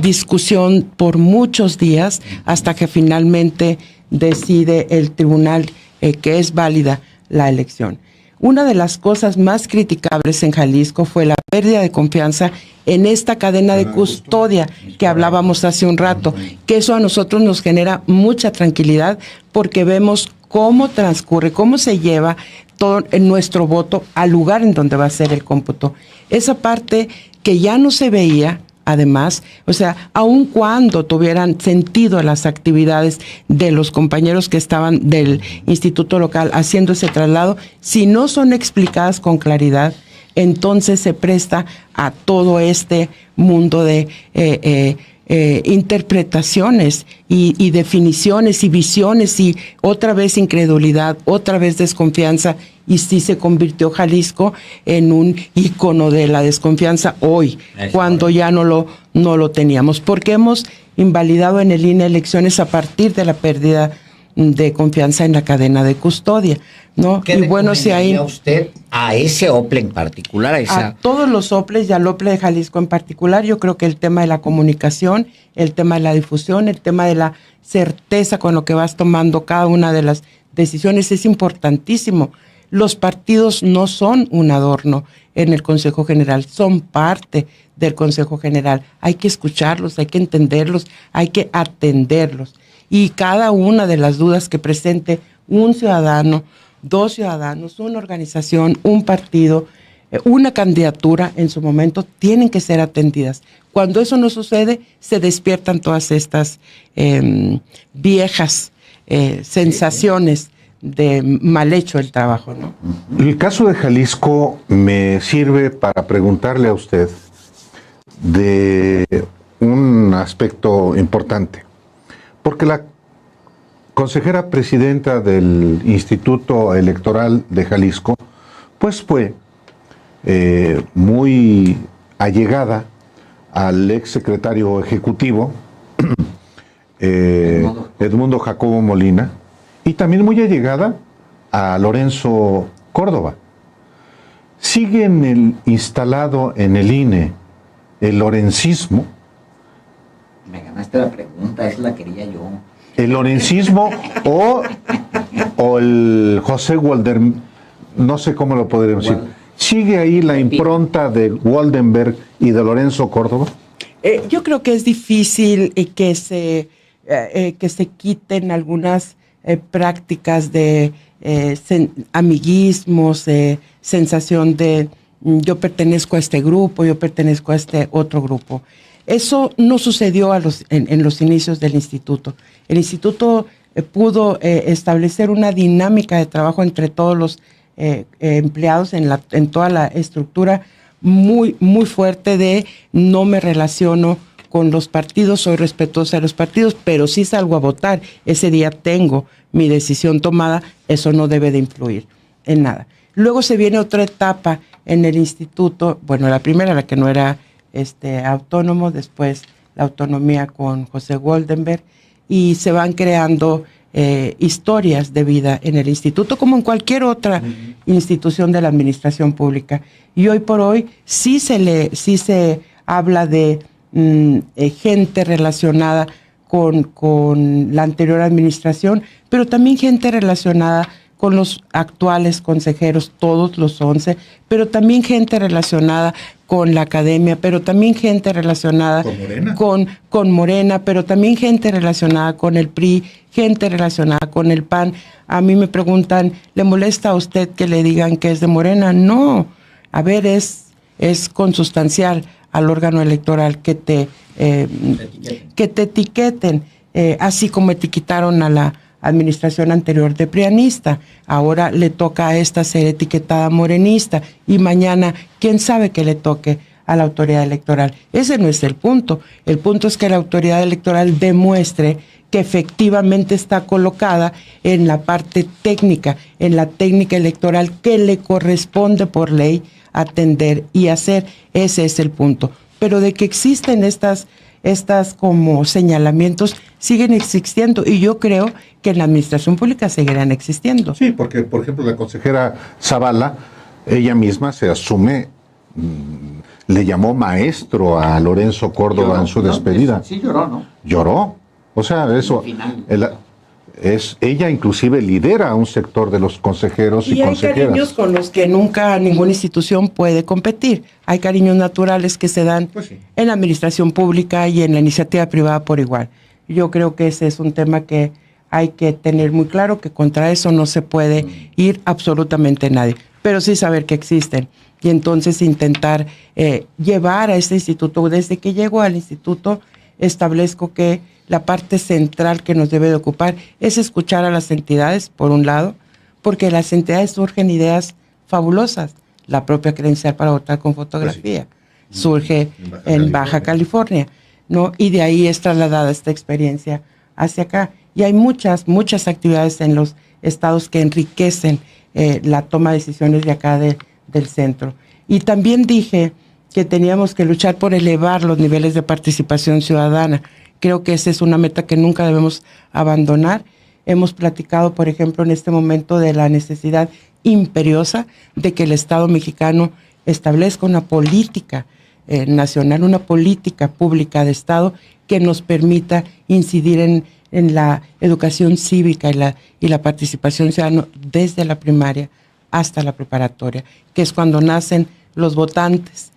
Speaker 2: discusión por muchos días hasta que finalmente decide el tribunal que es válida la elección. Una de las cosas más criticables en Jalisco fue la pérdida de confianza en esta cadena de custodia que hablábamos hace un rato, que eso a nosotros nos genera mucha tranquilidad porque vemos cómo transcurre, cómo se lleva todo nuestro voto al lugar en donde va a ser el cómputo. Esa parte que ya no se veía, además, o sea, aun cuando tuvieran sentido las actividades de los compañeros que estaban del instituto local haciendo ese traslado, si no son explicadas con claridad, entonces se presta a todo este mundo de interpretaciones y definiciones y visiones y otra vez incredulidad, otra vez desconfianza, y sí se convirtió Jalisco en un ícono de la desconfianza hoy, cuando ya no lo teníamos, porque hemos invalidado en el INE elecciones a partir de la pérdida de confianza en la cadena de custodia, ¿no?
Speaker 1: ¿Qué recomendaría usted a ese OPLE en particular?
Speaker 2: A todos los OPLEs y al OPLE de Jalisco en particular, yo creo que el tema de la comunicación, el tema de la difusión, el tema de la certeza con lo que vas tomando cada una de las decisiones es importantísimo. Los partidos no son un adorno en el Consejo General, son parte del Consejo General. Hay que escucharlos, hay que entenderlos, hay que atenderlos. Y cada una de las dudas que presente un ciudadano, dos ciudadanos, una organización, un partido, una candidatura en su momento, tienen que ser atendidas. Cuando eso no sucede, se despiertan todas estas viejas sensaciones de mal hecho el trabajo, ¿no?
Speaker 3: El caso de Jalisco me sirve para preguntarle a usted de un aspecto importante. Porque la consejera presidenta del Instituto Electoral de Jalisco, pues fue muy allegada al ex secretario ejecutivo, Edmundo Jacobo Molina, y también muy allegada a Lorenzo Córdoba. Sigue instalado en el INE el lorencismo.
Speaker 1: Me ganaste la pregunta, esa la quería yo.
Speaker 3: El lorencismo o el José Walder, no sé cómo lo podríamos decir. ¿Sigue ahí la impronta de Waldenberg y de Lorenzo Córdoba?
Speaker 2: Yo creo que es difícil que se quiten algunas prácticas de amiguismos, sensación de yo pertenezco a este grupo, yo pertenezco a este otro grupo. Eso no sucedió en los inicios del instituto. El instituto pudo establecer una dinámica de trabajo entre todos los empleados en toda la estructura muy, muy fuerte de no me relaciono con los partidos, soy respetuosa de los partidos, pero sí salgo a votar. Ese día tengo mi decisión tomada, eso no debe de influir en nada. Luego se viene otra etapa en el instituto, bueno, la primera, la que no era autónomo, después la autonomía con José Waldenberg, y se van creando historias de vida en el instituto, como en cualquier otra institución de la administración pública. Y hoy por hoy sí se habla de gente relacionada con la anterior administración, pero también gente relacionada con los actuales consejeros, todos los 11, pero también gente relacionada con la academia, pero también gente relacionada con Morena, pero también gente relacionada con el PRI, gente relacionada con el PAN. A mí me preguntan, ¿le molesta a usted que le digan que es de Morena? No, a ver, es consustancial al órgano electoral que te etiqueten, así como etiquetaron a la administración anterior de prianista. Ahora le toca a esta ser etiquetada morenista y mañana quién sabe que le toque a la autoridad electoral. Ese no es el punto. El punto es que la autoridad electoral demuestre que efectivamente está colocada en la parte técnica, en la técnica electoral que le corresponde por ley atender y hacer. Ese es el punto. Pero de que existen estas como señalamientos, siguen existiendo, y yo creo que en la administración pública seguirán existiendo.
Speaker 3: Sí, porque, por ejemplo, la consejera Zavala, ella misma se asume, le llamó maestro a Lorenzo Córdoba lloró, en su despedida.
Speaker 1: Sí, lloró, ¿no?
Speaker 3: Lloró. O sea, eso... ella inclusive lidera a un sector de los consejeros y consejeras.
Speaker 2: Hay cariños con los que nunca ninguna institución puede competir. Hay cariños naturales que se dan en la administración pública y en la iniciativa privada por igual. Yo creo que ese es un tema que hay que tener muy claro, que contra eso no se puede ir absolutamente nadie, pero sí saber que existen y entonces intentar llevar a este instituto. Desde que llego al instituto establezco que la parte central que nos debe de ocupar es escuchar a las entidades, por un lado, porque las entidades surgen ideas fabulosas. La propia credencial para votar con fotografía surge en Baja California, ¿no? Y de ahí es trasladada esta experiencia hacia acá. Y hay muchas actividades en los estados que enriquecen la toma de decisiones de acá del centro. Y también dije que teníamos que luchar por elevar los niveles de participación ciudadana. Creo que esa es una meta que nunca debemos abandonar. Hemos platicado, por ejemplo, en este momento de la necesidad imperiosa de que el Estado mexicano establezca una política nacional, una política pública de Estado que nos permita incidir en la educación cívica y la participación ciudadana desde la primaria hasta la preparatoria, que es cuando nacen los votantes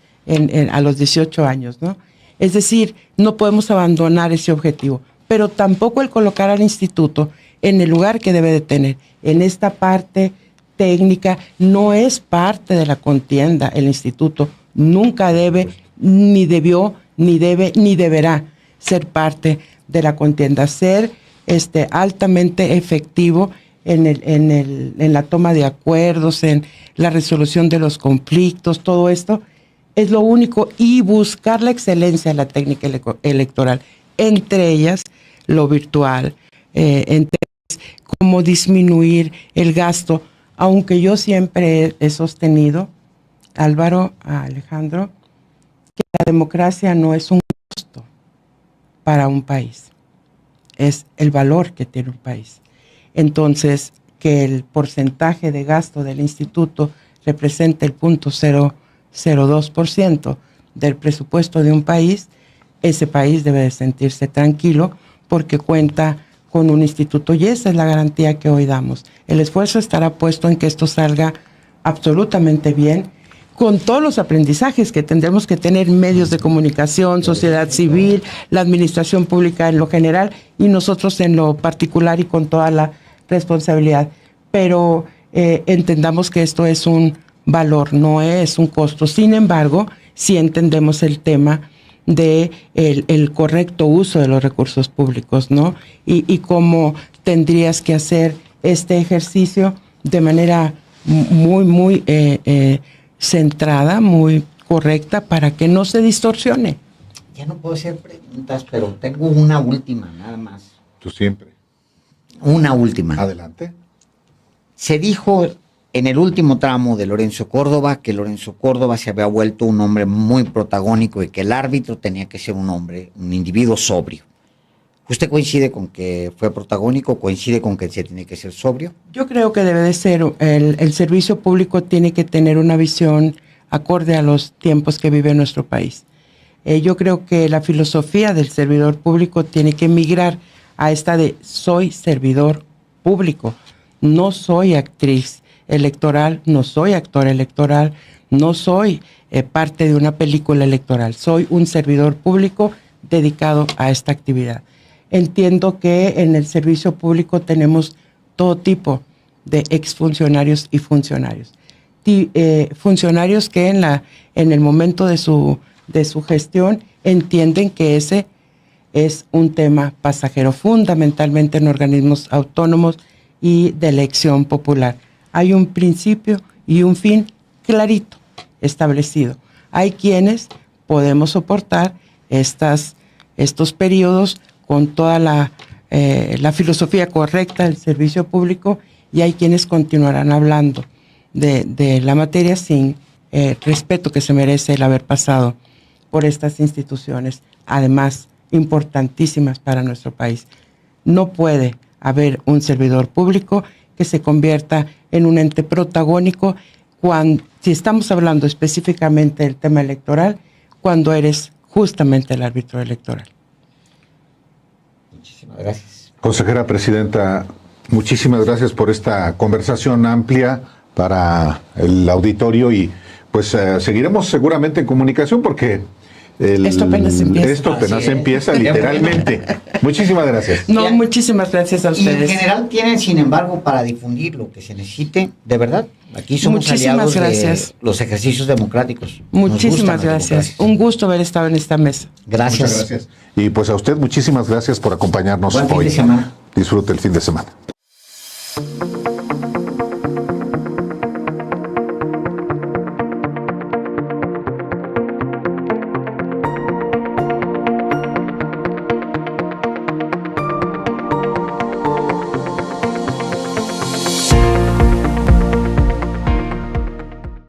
Speaker 2: a los 18 años, ¿no? Es decir, no podemos abandonar ese objetivo, pero tampoco el colocar al instituto en el lugar que debe de tener. En esta parte técnica no es parte de la contienda. El instituto nunca debe, ni debió, ni debe, ni deberá ser parte de la contienda. Ser altamente efectivo en la toma de acuerdos, en la resolución de los conflictos, todo esto es lo único, y buscar la excelencia en la técnica electoral, entre ellas lo virtual, entre ellas cómo disminuir el gasto, aunque yo siempre he sostenido, Álvaro, Alejandro, que la democracia no es un costo para un país, es el valor que tiene un país. Entonces, que el porcentaje de gasto del instituto represente el 0.02% del presupuesto de un país, ese país debe de sentirse tranquilo porque cuenta con un instituto, y esa es la garantía que hoy damos. El esfuerzo estará puesto en que esto salga absolutamente bien, con todos los aprendizajes que tendremos que tener medios de comunicación, sociedad civil, la administración pública en lo general y nosotros en lo particular, y con toda la responsabilidad. Pero entendamos que esto es un valor, no es un costo. Sin embargo, sí entendemos el tema de el correcto uso de los recursos públicos, ¿no? Y cómo tendrías que hacer este ejercicio de manera muy centrada, muy correcta, para que no se distorsione.
Speaker 1: Ya no puedo hacer preguntas, pero tengo una última, nada más.
Speaker 3: Tú siempre.
Speaker 1: Una última.
Speaker 3: Adelante.
Speaker 1: Se dijo en el último tramo de Lorenzo Córdoba que Lorenzo Córdoba se había vuelto un hombre muy protagónico y que el árbitro tenía que ser un individuo sobrio. ¿Usted coincide con que fue protagónico? ¿Coincide con que se tiene que ser sobrio?
Speaker 2: Yo creo que debe de ser, el servicio público tiene que tener una visión acorde a los tiempos que vive nuestro país. Yo creo que la filosofía del servidor público tiene que migrar a esta de soy servidor público, no soy actriz electoral, no soy actor electoral, no soy parte de una película electoral, soy un servidor público dedicado a esta actividad. Entiendo que en el servicio público tenemos todo tipo de exfuncionarios y funcionarios. Funcionarios que en el momento de su gestión entienden que ese es un tema pasajero, fundamentalmente en organismos autónomos y de elección popular. Hay un principio y un fin clarito establecido. Hay quienes podemos soportar estos periodos con toda la filosofía correcta del servicio público, y hay quienes continuarán hablando de la materia sin respeto que se merece el haber pasado por estas instituciones, además importantísimas para nuestro país. No puede haber un servidor público que se convierta en un ente protagónico si estamos hablando específicamente del tema electoral, cuando eres justamente el árbitro electoral.
Speaker 1: Muchísimas gracias.
Speaker 3: Consejera presidenta, muchísimas gracias por esta conversación amplia para el auditorio, y pues seguiremos seguramente en comunicación porque
Speaker 2: esto apenas empieza.
Speaker 3: Esto apenas empieza, literalmente. Muchísimas gracias.
Speaker 2: No, muchísimas gracias a ustedes.
Speaker 1: Y en general tienen, sin embargo, para difundir lo que se necesite, de verdad. Aquí somos aliados de los ejercicios democráticos.
Speaker 2: Muchísimas gracias. Un gusto haber estado en esta mesa.
Speaker 1: Gracias.
Speaker 3: Muchas gracias. Y pues a usted muchísimas gracias por acompañarnos hoy.
Speaker 1: Buen fin de semana.
Speaker 3: Disfrute el fin de semana.